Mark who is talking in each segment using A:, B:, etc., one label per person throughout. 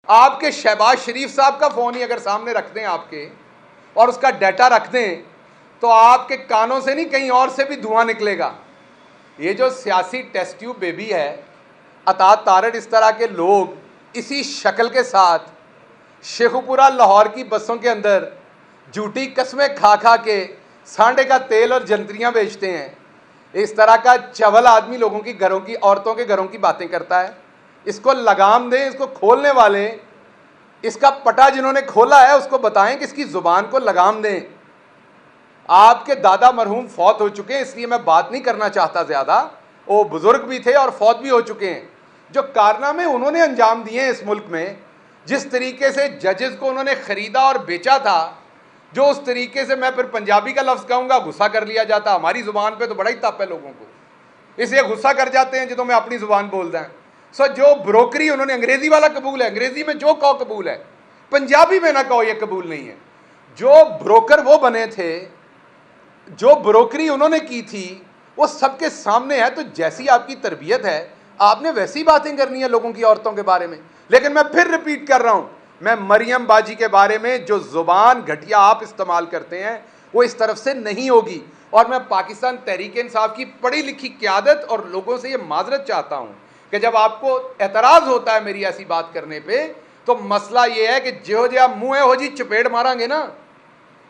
A: आपके शहबाज शरीफ साहब का फ़ोन ही अगर सामने रख दें आपके और उसका डाटा रख दें तो आपके कानों से नहीं कहीं और से भी धुआं निकलेगा। ये जो सियासी टेस्ट ट्यूब बेबी है, अतात तारड़, इस तरह के लोग इसी शक्ल के साथ शेखुपुरा लाहौर की बसों के अंदर झूठी कस्में खा खा के सांडे का तेल और जंतरियाँ बेचते हैं। इस तरह का चवल आदमी लोगों की घरों की औरतों के घरों की बातें करता है। इसको लगाम दें, इसको खोलने वाले, इसका पटा जिन्होंने खोला है उसको बताएं कि इसकी ज़ुबान को लगाम दें। आपके दादा मरहूम फौत हो चुके हैं, इसलिए मैं बात नहीं करना चाहता ज़्यादा। वो बुज़ुर्ग भी थे और फौत भी हो चुके हैं। जो कारनामे उन्होंने अंजाम दिए हैं इस मुल्क में, जिस तरीके से जजेस को उन्होंने ख़रीदा और बेचा था, जो उस तरीके से, मैं फिर पंजाबी का लफ्ज़ कहूँगा, गुस्सा कर लिया जाता। हमारी ज़ुबान पे तो बड़ा ही तप है लोगों को, इसलिए गुस्सा कर जाते हैं जो मैं अपनी ज़ुबान बोलता है। सो जो ब्रोकरी उन्होंने, अंग्रेज़ी वाला कबूल है, अंग्रेज़ी में जो कहो कबूल है, पंजाबी में ना कहो ये कबूल नहीं है। जो ब्रोकर वो बने थे, जो ब्रोकरी उन्होंने की थी, वो सबके सामने है। तो जैसी आपकी तरबियत है, आपने वैसी बातें करनी है लोगों की औरतों के बारे में। लेकिन मैं फिर रिपीट कर रहा हूं, मैं मरियम बाजी के बारे में जो जुबान घटिया आप इस्तेमाल करते हैं वो इस तरफ से नहीं होगी। और मैं पाकिस्तान तहरीक इंसाफ की पढ़ी लिखी क़यादत और लोगों से ये माजरत चाहता हूं कि जब आपको एतराज़ होता है मेरी ऐसी बात करने पे, तो मसला ये है कि जो जो आप मुँह हो जी चपेट मारांगे ना,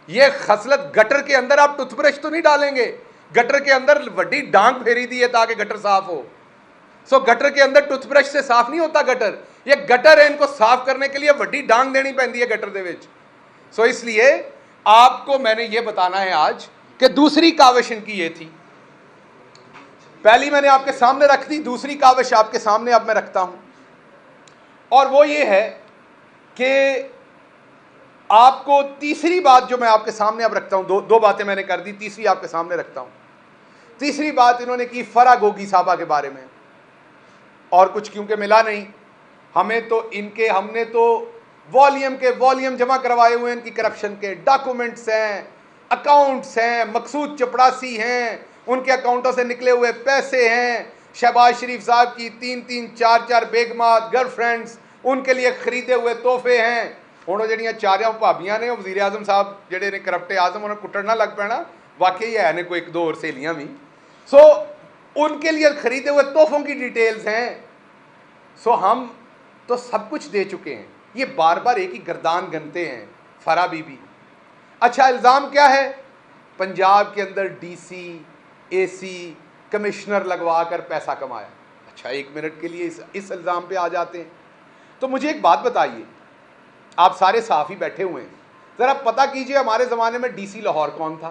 A: ये खसलत गटर के अंदर आप टूथब्रश तो नहीं डालेंगे, गटर के अंदर वड्डी डांग फेरी दी है ताकि गटर साफ हो। सो गटर के अंदर टूथब्रश से साफ नहीं होता गटर, ये गटर है, इनको साफ करने के लिए वड्डी डांग देनी पैंदी है गटर दे विच। सो इसलिए आपको मैंने ये बताना है आज कि दूसरी काविश इनकी ये थी। पहली मैंने आपके सामने रख दी, दूसरी काविश आपके सामने अब मैं रखता हूं, और वो ये है कि आपको तीसरी बात जो मैं आपके सामने अब रखता हूं, दो बातें मैंने कर दी, तीसरी आपके सामने रखता हूं। तीसरी बात इन्होंने की फरा गोगी साहबा के बारे में, और कुछ क्योंकि मिला नहीं हमें, तो इनके, हमने तो वॉल्यूम के वॉल्यूम जमा करवाए हुए हैं, इनकी करप्शन के डॉक्यूमेंट्स हैं, अकाउंट्स हैं, मकसूद चपड़ासी हैं, उनके अकाउंटों से निकले हुए पैसे हैं, शहबाज शरीफ साहब की 3-3 4-4 बेगमात गर्लफ्रेंड्स, उनके लिए खरीदे हुए तोहफे हैं। ਹੁਣ ਜਿਹੜੀਆਂ ਚਾਰਿਆਂ ਭਾਬੀਆਂ ਨੇ, ਉਹ ਵਜ਼ੀਰ ਆਜ਼ਮ ਸਾਹਿਬ ਜਿਹੜੇ ਨੇ ਕਰप्ट आजम, उन्हें कुटन ना लग पैना, वाकई है ने कोई एक दो और सहेलियाँ भी। सो उनके लिए खरीदे हुए तोहफों की डिटेल्स हैं। सो हम तो सब कुछ दे चुके हैं, ये बार बार एक ही गर्दान गनते हैं फरा बीबी। अच्छा, इल्ज़ाम क्या है? पंजाब के अंदर DC AC कमिश्नर लगवा कर पैसा कमाया। अच्छा, 1 मिनट के लिए इस इल्ज़ाम पे आ जाते हैं। तो मुझे एक बात बताइए, आप सारे साफ़ी बैठे हुए हैं, ज़रा पता कीजिए हमारे ज़माने में DC लाहौर कौन था?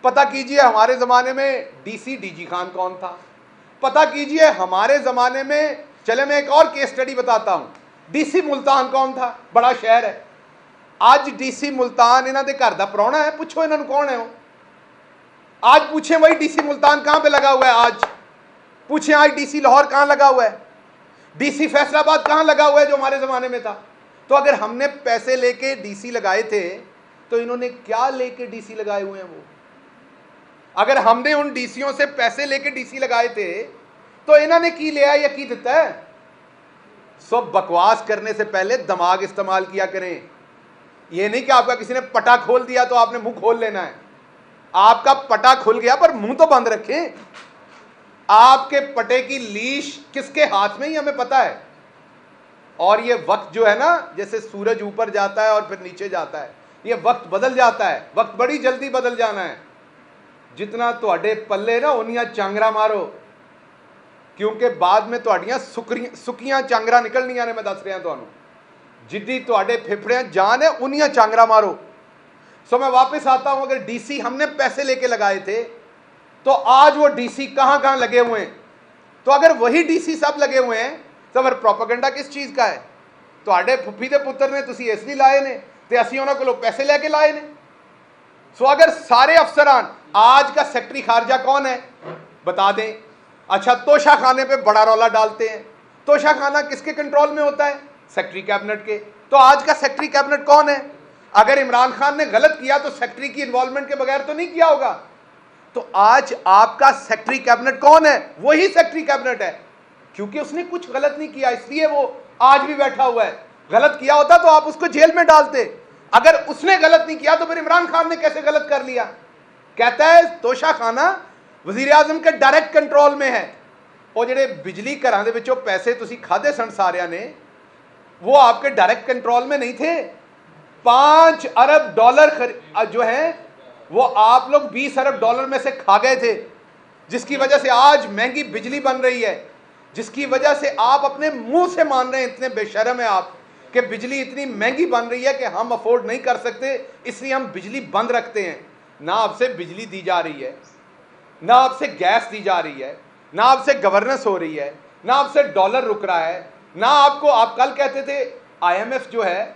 A: पता कीजिए हमारे ज़माने में DC DG खान कौन था? पता कीजिए हमारे ज़माने में, चले मैं एक और केस स्टडी बताता हूँ, DC मुल्तान कौन था? बड़ा शहर है। आज DC मुल्तान इन्हों के घर का प्राहुणा है, पूछो इन्हों कौन है वो? आज पूछें भाई DC मुल्तान कहाँ पे लगा हुआ है? आज पूछें आज DC लाहौर कहाँ लगा हुआ है? DC फैसलाबाद कहाँ लगा हुआ है जो हमारे ज़माने में था? तो अगर हमने पैसे लेके DC लगाए थे, तो इन्होंने क्या लेके DC लगाए हुए हैं वो? अगर हमने उन DCओं से पैसे लेके DC लगाए थे, तो इन्होंने की लिया या की दिता है? सब बकवास करने से पहले दिमाग इस्तेमाल किया करें। ये नहीं कि आपका किसी ने पटा खोल दिया तो आपने मुंह खोल लेना है। आपका पटा खुल गया पर मुंह तो बंद रखें। आपके पटे की लीश किसके हाथ में ही हमें पता है। और ये वक्त जो है ना, जैसे सूरज ऊपर जाता है और फिर नीचे जाता है, ये वक्त बदल जाता है, वक्त बड़ी जल्दी बदल जाना है। जितना तुहाडे पल्ले ना उन्नियां चांगरा मारो, क्योंकि बाद में तुहाडियां सुकियां चांगरा निकलनियां ने। मैं दस रहा तुहानू, जिद्दी तुहाडे फेफड़े जान है उन्नियां चांगरा मारो। सो मैं वापस आता हूं, अगर DC हमने पैसे लेके लगाए थे, तो आज वो DC कहां कहां लगे हुए हैं? तो अगर वही DC सब लगे हुए हैं, तो फिर प्रोपेगेंडा किस चीज़ का है? तुहाडे फुफी दे पुत्र ने तुसी इसलिए लाए ने, ते असीं उन्हां कोलों पैसे लेके लाए ने। सो अगर सारे अफसरान, आज का सेक्रेटरी खारजा कौन है बता दें? अच्छा, तोशा खाने पे बड़ा रौला डालते हैं। तोशा खाना किसके कंट्रोल में होता है? सेक्रेटरी कैबिनेट के। तो आज का सेक्रेटरी कैबिनेट कौन है? अगर इमरान खान ने गलत किया तो सेक्रेटरी की इन्वॉल्वमेंट के बगैर तो नहीं किया होगा। तो आज आपका सेक्रेटरी कैबिनेट कौन है? वही सेक्रेटरी कैबिनेट है, क्योंकि उसने कुछ गलत नहीं किया, इसलिए वो आज भी बैठा हुआ है। गलत किया होता तो आप उसको जेल में डालते, अगर उसने गलत नहीं किया तो फिर इमरान खान ने कैसे गलत कर लिया? कहता है तोशा खाना वजीर आजम के डायरेक्ट कंट्रोल में है। और जेडे बिजली घरां दे विचों पैसे तुसी खादे सन सारियां ने, वो आपके डायरेक्ट कंट्रोल में नहीं थे। 5 अरब डॉलर जो है वो आप लोग 20 अरब डॉलर में से खा गए थे, जिसकी वजह से आज महंगी बिजली बन रही है, जिसकी वजह से आप अपने मुंह से मान रहे हैं, इतने बेशर्म है आप कि बिजली इतनी महंगी बन रही है कि हम अफोर्ड नहीं कर सकते, इसलिए हम बिजली बंद रखते हैं। ना आपसे बिजली दी जा रही है, ना आपसे गैस दी जा रही है, ना आपसे गवर्नेंस हो रही है, ना आपसे डॉलर रुक रहा है, ना आपको, आप कल कहते थे IMF जो है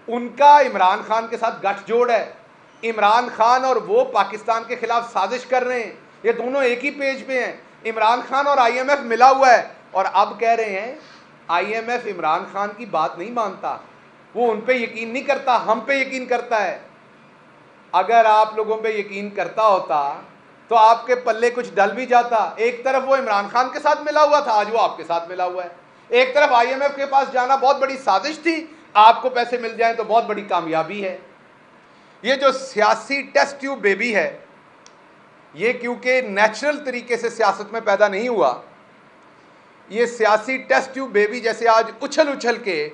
A: उनका इमरान खान के साथ गठजोड़ है, इमरान खान और वो पाकिस्तान के खिलाफ साजिश कर रहे हैं, ये दोनों एक ही पेज पे हैं। इमरान खान और IMF मिला हुआ है, और अब कह रहे हैं IMF इमरान खान की बात नहीं मानता, वो उन पे यकीन नहीं करता, हम पे यकीन करता है। अगर आप लोगों पे यकीन करता होता तो आपके पल्ले कुछ डल भी जाता। एक तरफ वो इमरान खान के साथ मिला हुआ था, आज वो आपके साथ मिला हुआ है। एक तरफ IMF के पास जाना बहुत बड़ी साजिश थी, आपको पैसे मिल जाएं तो बहुत बड़ी कामयाबी है। ये जो सियासी टेस्ट ट्यूब बेबी है, ये क्योंकि नेचुरल तरीके से सियासत में पैदा नहीं हुआ, ये सियासी टेस्ट ट्यूब बेबी जैसे आज उछल उछल के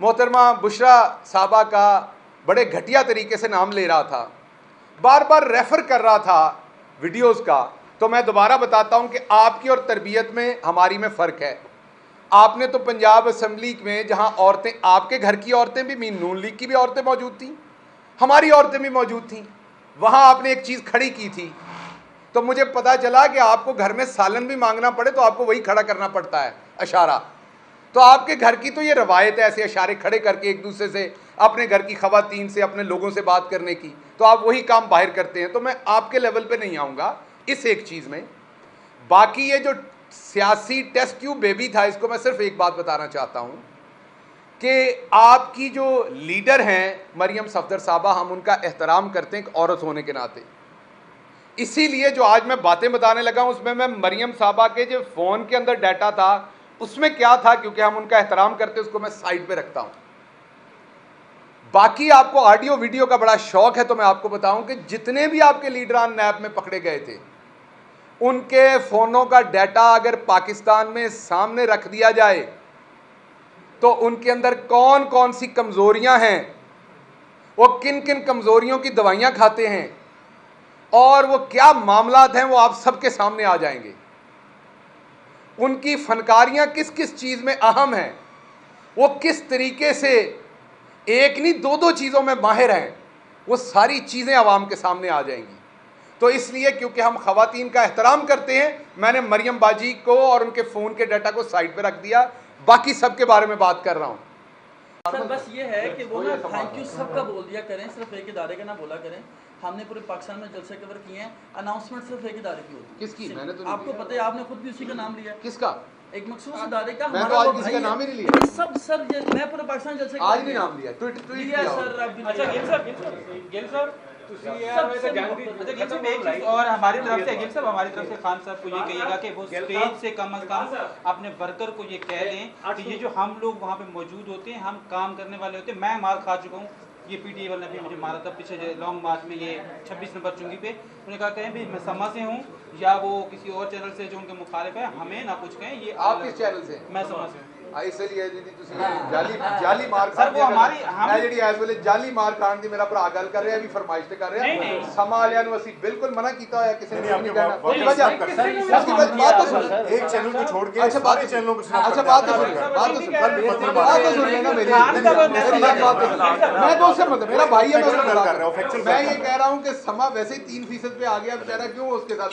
A: मोहतरमा बुशरा साहबा का बड़े घटिया तरीके से नाम ले रहा था, बार बार रेफर कर रहा था वीडियोस का, तो मैं दोबारा बताता हूं कि आपकी और तरबियत में हमारी में फ़र्क है। आपने तो पंजाब असम्बली में जहां औरतें, आपके घर की औरतें भी, मीन नून लीग की भी औरतें मौजूद थीं, हमारी औरतें भी मौजूद थीं, वहां आपने एक चीज़ खड़ी की थी, तो मुझे पता चला कि आपको घर में सालन भी मांगना पड़े तो आपको वही खड़ा करना पड़ता है, अशारा। तो आपके घर की तो ये रवायत है ऐसे अशारे खड़े करके एक दूसरे से, अपने घर की खवातीन से, अपने लोगों से बात करने की, तो आप वही काम बाहर करते हैं। तो मैं आपके लेवल पे नहीं आऊँगा इस एक चीज़ में। बाकी ये जो सियासी टेस्ट ट्यूब बेबी था, इसको मैं सिर्फ एक बात बताना चाहता हूँ कि आपकी जो लीडर हैं मरियम सफदर साहबा, हम उनका एहतराम करते हैं एक औरत होने के नाते, इसीलिए जो आज मैं बातें बताने लगा हूँ उसमें मैं मरियम साहबा के जो फ़ोन के अंदर डाटा था उसमें क्या था, क्योंकि हम उनका एहतराम करते उसको मैं साइड पे रखता हूँ। बाकी आपको ऑडियो वीडियो का बड़ा शौक है, तो मैं आपको बताऊं कि जितने भी आपके लीडरान नैब में पकड़े गए थे, उनके फ़ोनों का डाटा अगर पाकिस्तान में सामने रख दिया जाए तो उनके अंदर कौन कौन सी कमज़ोरियां हैं, वो किन किन कमज़ोरियों की दवाइयां खाते हैं, और वो क्या मामलात हैं, वो आप सबके सामने आ जाएंगे। उनकी फनकारियां किस किस चीज़ में अहम हैं, वो किस तरीके से एक नहीं दो दो चीज़ों में माहिर हैं, वो सारी चीज़ें आवाम के सामने आ जाएंगी। तो इसलिए क्योंकि हम ख़वातीन का एहतराम करते हैं, मैंने मरियम बाजी को और उनके फ़ोन के डाटा को साइड पे रख दिया, बाकी सबके बारे में बात कर रहा हूँ।
B: सर बस ये है कि वो ना थैंक यू सबका बोल दिया करें, सिर्फ एक इदारे का ना बोला करें। हमने पूरे पाकिस्तान में जलसे कवर किए हैं, अनाउंसमेंट सिर्फ एक इदारे की होती है।
A: किसकी? मैंने तो
B: आपको पता है, आपने खुद भी उसी का नाम लिया।
A: किसका?
B: एक मखसूस इदारे का।
A: मैं तो आज किसी का नाम ही नहीं लिया।
B: सब सर मैं पूरे पाकिस्तान जलसे
A: आज नहीं नाम लिया, ट्वीट
B: लिया सर।
C: अच्छा गिल सर और हमारी तरफ से गिल साहब, हमारी तरफ से खान साहब को ये कहिएगा कि वो स्टेज से कम अज कम अपने वर्कर को ये कह दें कि ये जो हम लोग वहाँ पे मौजूद होते हैं, हम काम करने वाले होते हैं। मैं मार खा चुका हूँ, ये PTA वाले ने भी मुझे मारा था पीछे लॉन्ग मार्च में, ये 26 नंबर चुंगी पे। उन्होंने कहा कहें भी मैं समा से हूँ या वो किसी और चैनल से जो उनके मुखालिफ है, हमें ना कुछ कहें। ये
A: आप किस चैनल से?
C: मैं समा से।
A: इसलिए जी ਤੁਸੀਂ ਜਾਲੀ ਮਾਰ
C: सर वो हमारी
A: हम ਜਿਹੜੀ ਇਸ ਵੇਲੇ ਜਾਲੀ ਮਾਰ ਖਾਣ ਦੀ ਮੇਰਾ ਭਰਾ ਗੱਲ ਕਰ ਰਿਹਾ, ਵੀ ਫਰਮਾਇਸ਼ ਤੇ ਕਰ ਰਿਹਾ। ਸਮਾਂ ਵਾਲਿਆਂ ਨੂੰ ਅਸੀਂ ਬਿਲਕੁਲ ਮਨਾ ਕੀਤਾ ਹੋਇਆ, ਕਿਸੇ ਨੇ ਨਹੀਂ ਕਹਿਣਾ। उसकी वजह बात तो सुन, एक चैनल को छोड़ के सारे चैनलों को। अच्छा बात तो सुन, बात तो सुन लेना मेरी बात तो सुन। मैं तो उससे मतलब मेरा भाई है, मैं ये कह रहा हूँ कि समा वैसे ही 3% पे आ गया बेचारा, क्यों उसके साथ